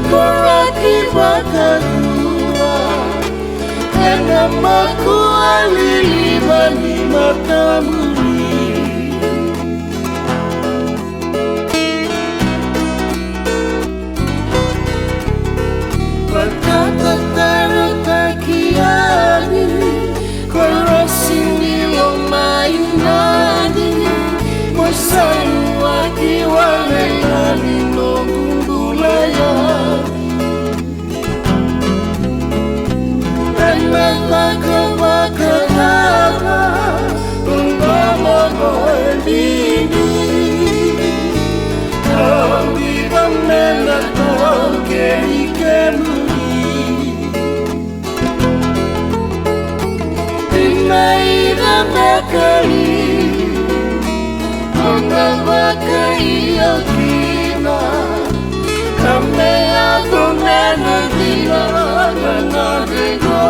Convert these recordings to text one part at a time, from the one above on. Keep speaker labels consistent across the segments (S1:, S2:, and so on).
S1: Ulikoraki wakajua, tena makualiliwa ni matamuni. Wakatatarotakiani kwa rasini lo mainani, Mwasayu wakiwalelani no gundulaya. Tenetaka wakadara ungamono elini, Kawiga mena toke ikemuni. Inaida mekali Ongawakai okina, Kamea kumena dina nanadego.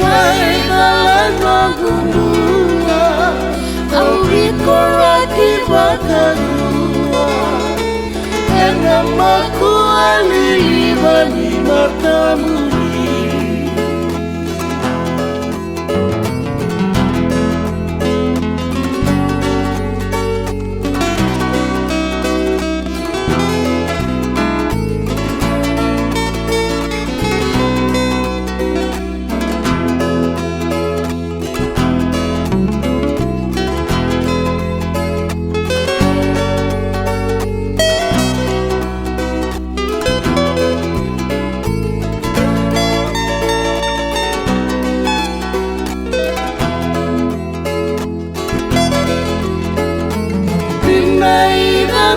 S1: Waigala nangumula, Ulikoraki wakajua, tena makualiliwa ni matamuni.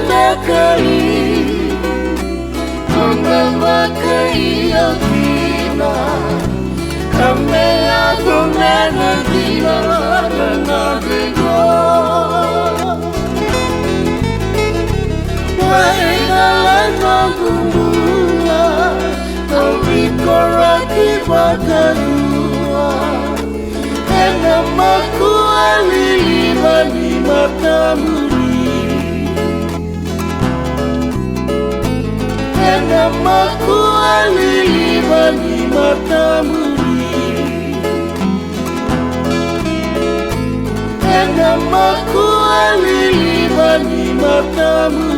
S1: Mekali Ongawakai okina, Kamea kumena dina nanadego. Waigala nangumula, Ulikoraki wakajua, tena makualiliwa ni matamuni. Tena makualiliwa ni matamuni. Tena makualiliwa ni matamuni.